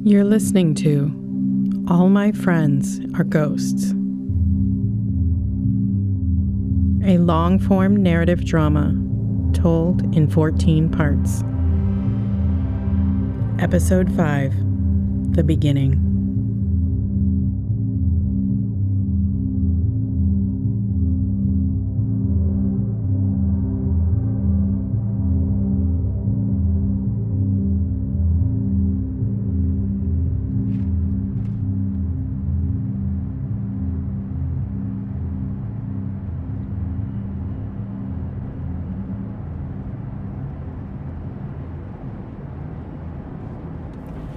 You're listening to All My Friends Are Ghosts, a long-form narrative drama told in 14 parts. Episode 5, The Beginning.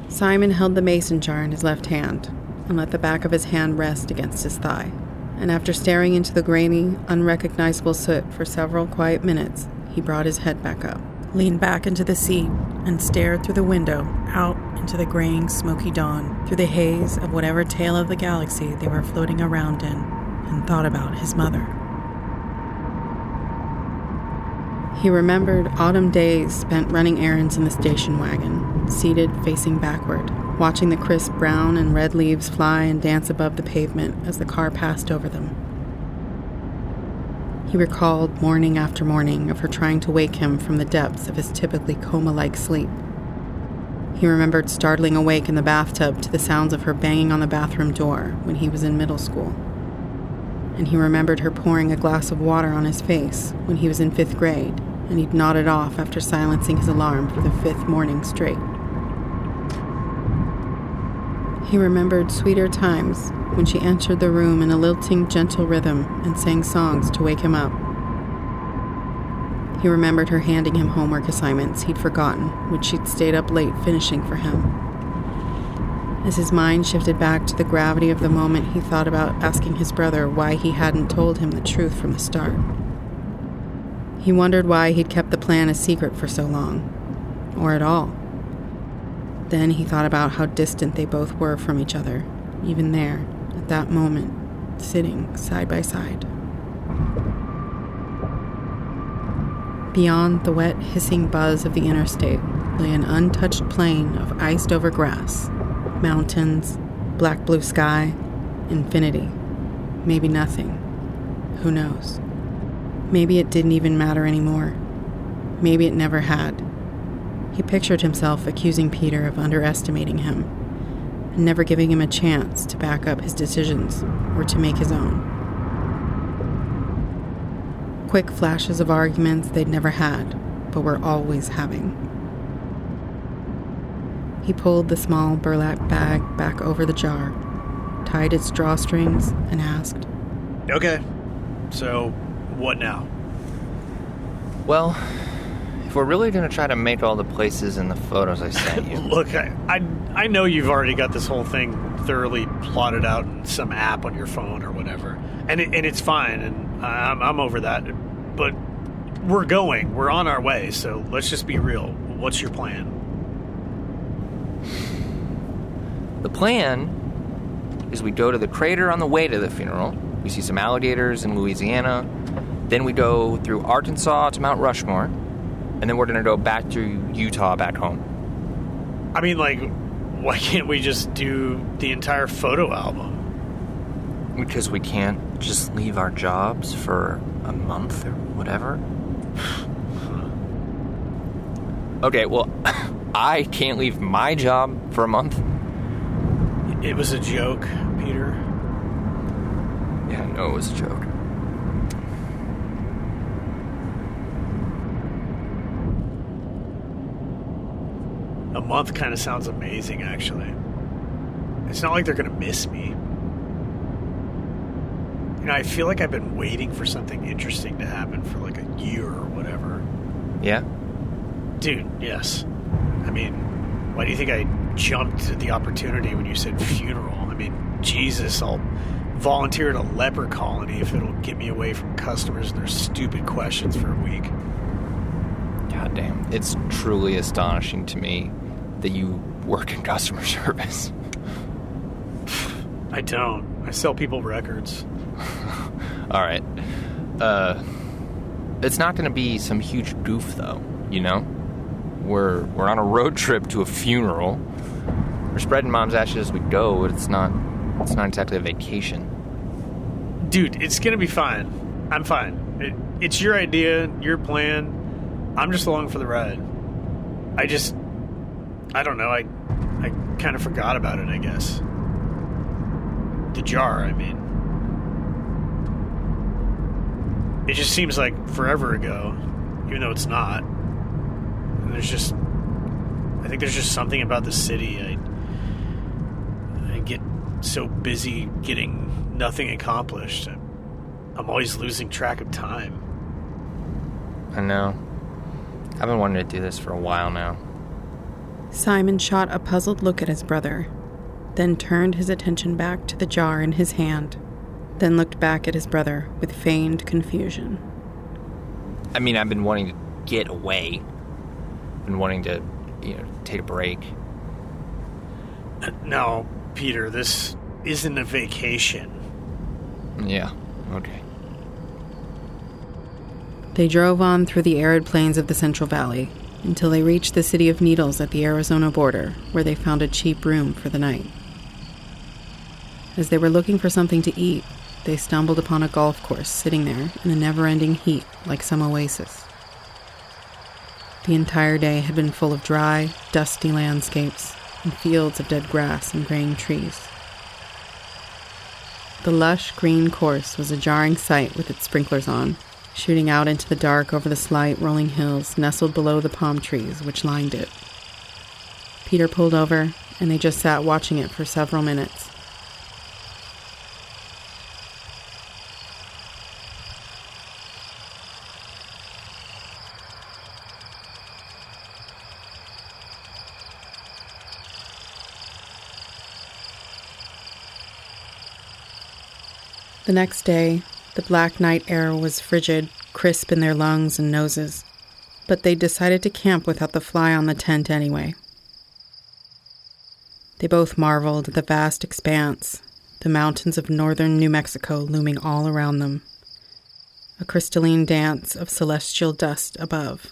Simon held the mason jar in his left hand and let the back of his hand rest against his thigh. And after staring into the grainy, unrecognizable soot for several quiet minutes, he brought his head back up, leaned back into the seat, and stared through the window out into the graying, smoky dawn, through the haze of whatever tail of the galaxy they were floating around in, and thought about his mother. He remembered autumn days spent running errands in the station wagon, seated facing backward, watching the crisp brown and red leaves fly and dance above the pavement as the car passed over them. He recalled morning after morning of her trying to wake him from the depths of his typically coma-like sleep. He remembered startling awake in the bathtub to the sounds of her banging on the bathroom door when he was in middle school. And he remembered her pouring a glass of water on his face when he was in 5th grade, and he'd nodded off after silencing his alarm for the 5th morning straight. He remembered sweeter times when she entered the room in a lilting, gentle rhythm and sang songs to wake him up. He remembered her handing him homework assignments he'd forgotten when she'd stayed up late finishing for him. As his mind shifted back to the gravity of the moment, he thought about asking his brother why he hadn't told him the truth from the start. He wondered why he'd kept the plan a secret for so long, or at all. Then he thought about how distant they both were from each other, even there, at that moment, sitting side by side. Beyond the wet, hissing buzz of the interstate lay an untouched plain of iced-over grass, mountains, black blue sky, infinity, maybe nothing. Who knows? Maybe it didn't even matter anymore. Maybe it never had. He pictured himself accusing Peter of underestimating him and never giving him a chance to back up his decisions or to make his own. Quick flashes of arguments they'd never had, but were always having. He pulled the small burlap bag back over the jar, tied its drawstrings, and asked, Okay, so what now? Well, if we're really going to try to make all the places in the photos I sent you... Look, I know you've already got this whole thing thoroughly plotted out in some app on your phone or whatever, and it's fine, and I'm over that, but we're on our way, so let's just be real. What's your plan? The plan is we go to the crater on the way to the funeral. We see some alligators in Louisiana. Then we go through Arkansas to Mount Rushmore. And then we're going to go back to Utah back home. I mean, why can't we just do the entire photo album? Because we can't just leave our jobs for a month or whatever. Okay, well, I can't leave my job for a month. It was a joke, Peter. Yeah, I know it was a joke. A month kind of sounds amazing, actually. It's not like they're going to miss me. You know, I feel like I've been waiting for something interesting to happen for like a year or whatever. Yeah? Dude, yes. I mean, why do you think I jumped at the opportunity when you said funeral? I mean, Jesus, I'll volunteer at a leper colony if it'll get me away from customers and their stupid questions for a week. God damn. It's truly astonishing to me that you work in customer service. I don't. I sell people records. All right. It's not going to be some huge goof, though, you know? We're on a road trip to a funeral. We're spreading Mom's ashes as we go, but it's not exactly a vacation. Dude, it's gonna be fine. I'm fine. It's your idea, your plan. I'm just along for the ride. I don't know, I kind of forgot about it, I guess. The jar, I mean. It just seems like forever ago, even though it's not. And I think there's just something about the city. I get so busy getting nothing accomplished. I'm always losing track of time. I know. I've been wanting to do this for a while now. Simon shot a puzzled look at his brother, then turned his attention back to the jar in his hand, then looked back at his brother with feigned confusion. I mean, I've been wanting to get away. Been wanting to, take a break. No, Peter, this isn't a vacation. Yeah, okay. They drove on through the arid plains of the Central Valley until they reached the city of Needles at the Arizona border, where they found a cheap room for the night. As they were looking for something to eat, they stumbled upon a golf course sitting there in the never-ending heat like some oasis. The entire day had been full of dry, dusty landscapes and fields of dead grass and graying trees. The lush green course was a jarring sight with its sprinklers on, shooting out into the dark over the slight rolling hills nestled below the palm trees which lined it. Peter pulled over, and they just sat watching it for several minutes. The next day, the black night air was frigid, crisp in their lungs and noses, but they decided to camp without the fly on the tent anyway. They both marveled at the vast expanse, the mountains of northern New Mexico looming all around them, a crystalline dance of celestial dust above.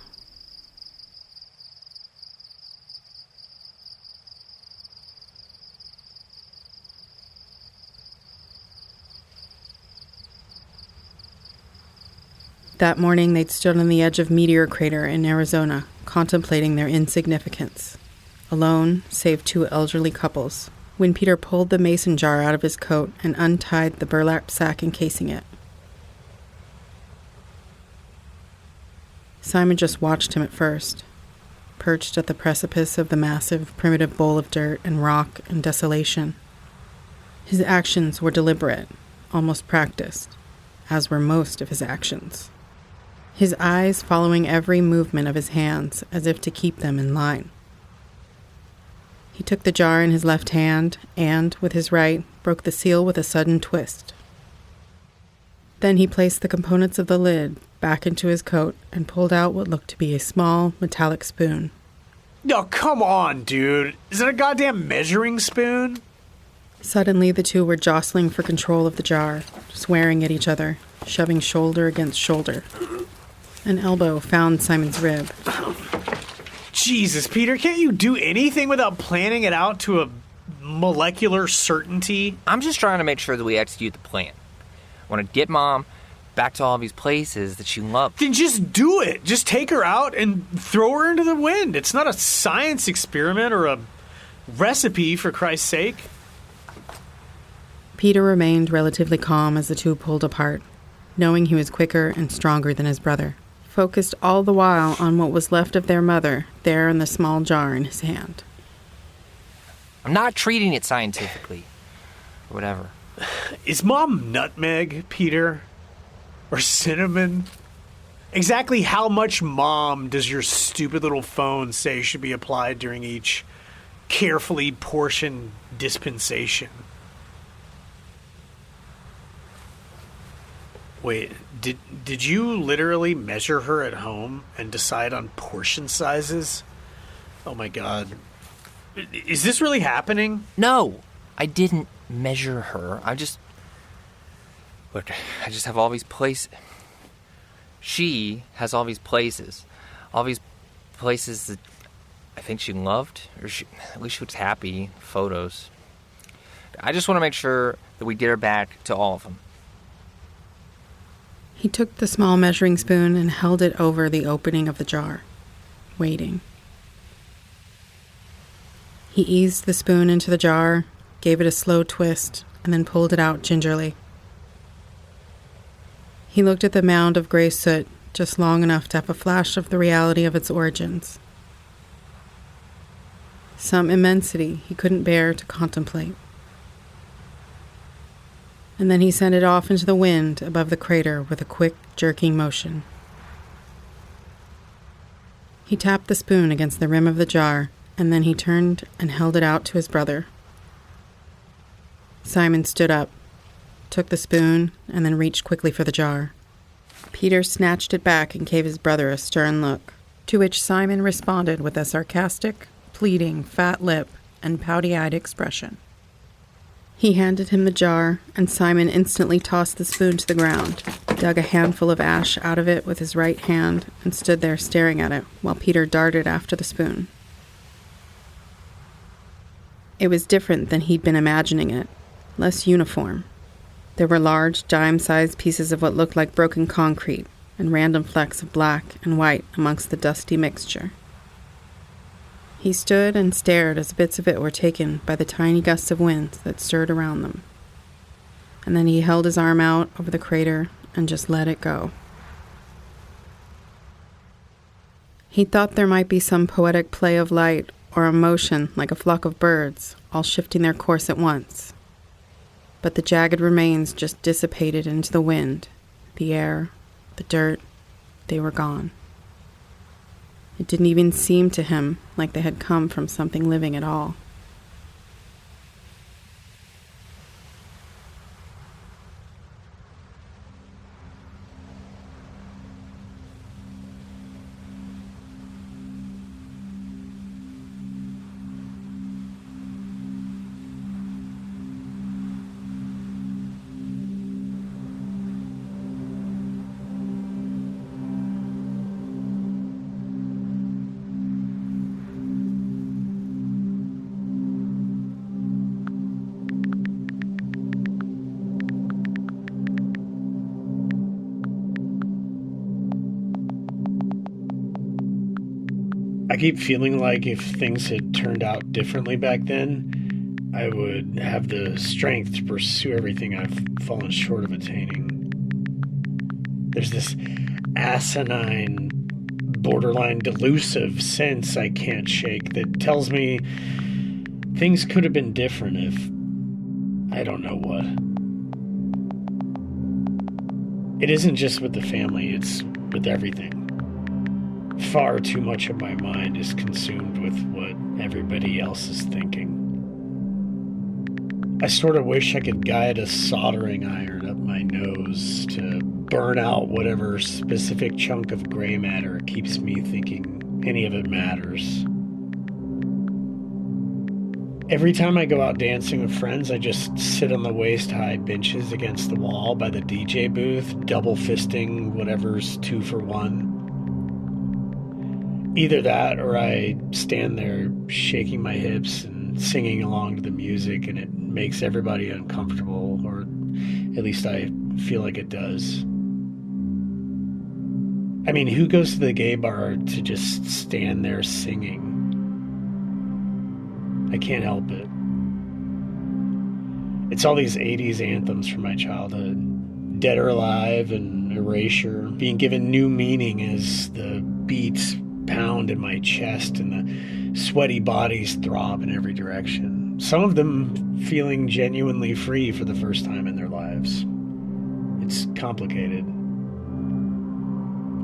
That morning, they'd stood on the edge of Meteor Crater in Arizona, contemplating their insignificance, alone, save two elderly couples, when Peter pulled the mason jar out of his coat and untied the burlap sack encasing it. Simon just watched him at first, perched at the precipice of the massive, primitive bowl of dirt and rock and desolation. His actions were deliberate, almost practiced, as were most of his actions. His eyes following every movement of his hands as if to keep them in line. He took the jar in his left hand and, with his right, broke the seal with a sudden twist. Then he placed the components of the lid back into his coat and pulled out what looked to be a small, metallic spoon. No, come on, dude. Is it a goddamn measuring spoon? Suddenly, the two were jostling for control of the jar, swearing at each other, shoving shoulder against shoulder. An elbow found Simon's rib. Jesus, Peter, can't you do anything without planning it out to a molecular certainty? I'm just trying to make sure that we execute the plan. I want to get Mom back to all these places that she loved. Then just do it. Just take her out and throw her into the wind. It's not a science experiment or a recipe, for Christ's sake. Peter remained relatively calm as the two pulled apart, knowing he was quicker and stronger than his brother, focused all the while on what was left of their mother there in the small jar in his hand. I'm not treating it scientifically. Or whatever. Is Mom nutmeg, Peter? Or cinnamon? Exactly how much Mom does your stupid little phone say should be applied during each carefully portioned dispensation? Wait, did you literally measure her at home and decide on portion sizes? Oh my god. Is this really happening? No, I didn't measure her. Look, I just have all these places. She has all these places. All these places that I think she loved, or at least she was happy, photos. I just want to make sure that we get her back to all of them. He took the small measuring spoon and held it over the opening of the jar, waiting. He eased the spoon into the jar, gave it a slow twist, and then pulled it out gingerly. He looked at the mound of gray soot just long enough to have a flash of the reality of its origins. Some immensity he couldn't bear to contemplate. And then he sent it off into the wind above the crater with a quick, jerking motion. He tapped the spoon against the rim of the jar, and then he turned and held it out to his brother. Simon stood up, took the spoon, and then reached quickly for the jar. Peter snatched it back and gave his brother a stern look, to which Simon responded with a sarcastic, pleading, fat lip and pouty-eyed expression. He handed him the jar, and Simon instantly tossed the spoon to the ground, dug a handful of ash out of it with his right hand, and stood there staring at it, while Peter darted after the spoon. It was different than he'd been imagining it, less uniform. There were large, dime-sized pieces of what looked like broken concrete, and random flecks of black and white amongst the dusty mixture. He stood and stared as bits of it were taken by the tiny gusts of wind that stirred around them. And then he held his arm out over the crater and just let it go. He thought there might be some poetic play of light or a motion like a flock of birds, all shifting their course at once. But the jagged remains just dissipated into the wind, the air, the dirt. They were gone. It didn't even seem to him like they had come from something living at all. I keep feeling like if things had turned out differently back then, I would have the strength to pursue everything I've fallen short of attaining. There's this asinine, borderline delusive sense I can't shake that tells me things could have been different if I don't know what. It isn't just with the family, it's with everything. Far too much of my mind is consumed with what everybody else is thinking. I sort of wish I could guide a soldering iron up my nose to burn out whatever specific chunk of gray matter keeps me thinking any of it matters. Every time I go out dancing with friends, I just sit on the waist-high benches against the wall by the DJ booth, double-fisting whatever's 2 for 1. Either that or I stand there shaking my hips and singing along to the music, and it makes everybody uncomfortable, or at least I feel like it does. I mean, who goes to the gay bar to just stand there singing? I can't help it. It's all these 80s anthems from my childhood. Dead or Alive and Erasure being given new meaning as the beats pound in my chest and the sweaty bodies throb in every direction. Some of them feeling genuinely free for the first time in their lives. It's complicated.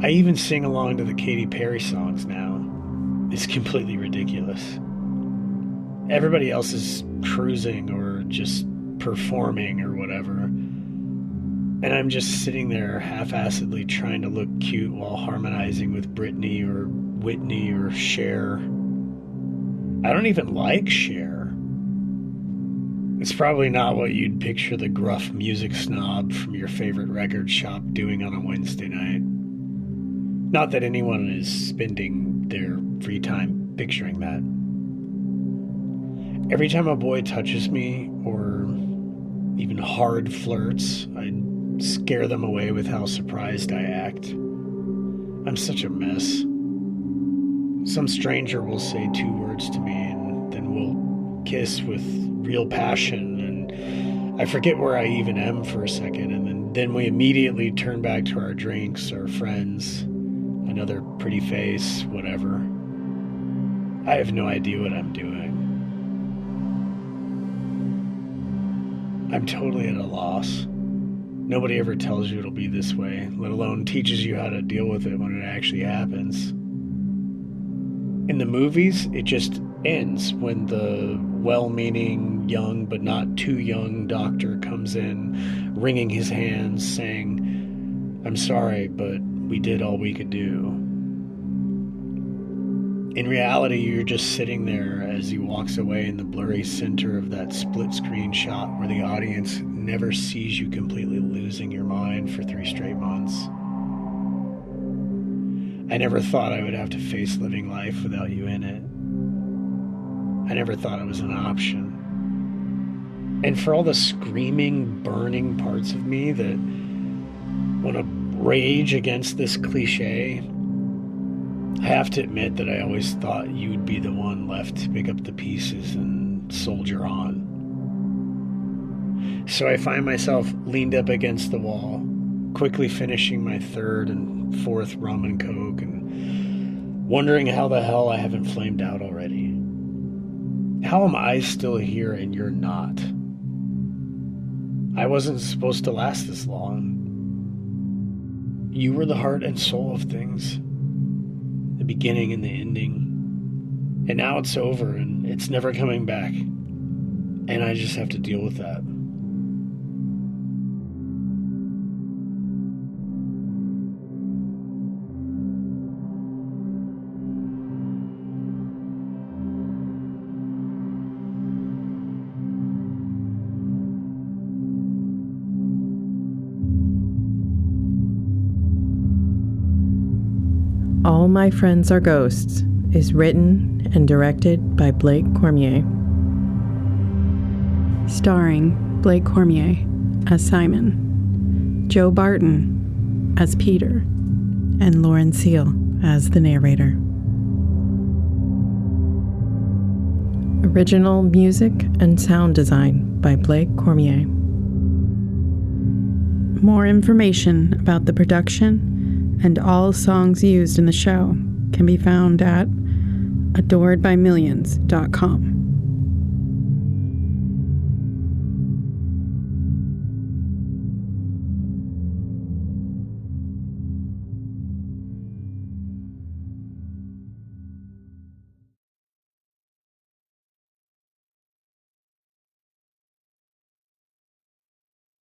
I even sing along to the Katy Perry songs now. It's completely ridiculous. Everybody else is cruising or just performing or whatever. And I'm just sitting there half-assedly trying to look cute while harmonizing with Britney or Whitney or Cher. I don't even like Cher. It's probably not what you'd picture the gruff music snob from your favorite record shop doing on a Wednesday night. Not that anyone is spending their free time picturing that. Every time a boy touches me, or even hard flirts, I scare them away with how surprised I act. I'm such a mess. Some stranger will say 2 words to me, and then we'll kiss with real passion, and I forget where I even am for a second, and then we immediately turn back to our drinks, our friends, another pretty face, whatever. I have no idea what I'm doing. I'm totally at a loss. Nobody ever tells you it'll be this way, let alone teaches you how to deal with it when it actually happens. In the movies, it just ends when the well-meaning, young but not too young doctor comes in, wringing his hands, saying, "I'm sorry, but we did all we could do." In reality, you're just sitting there as he walks away in the blurry center of that split-screen shot where the audience never sees you completely losing your mind for 3 straight months. I never thought I would have to face living life without you in it. I never thought it was an option. And for all the screaming, burning parts of me that want to rage against this cliche, I have to admit that I always thought you would be the one left to pick up the pieces and soldier on. So I find myself leaned up against the wall, quickly finishing my 3rd and 4th rum and coke, and wondering how the hell I haven't flamed out already. How am I still here and you're not? I wasn't supposed to last this long. You were the heart and soul of things. The beginning and the ending. And now it's over and it's never coming back. And I just have to deal with that. All My Friends Are Ghosts is written and directed by Blake Cormier. Starring Blake Cormier as Simon, Joe Barton as Peter, and Lauren Seal as the narrator. Original music and sound design by Blake Cormier. More information about the production and all songs used in the show can be found at adoredbymillions.com.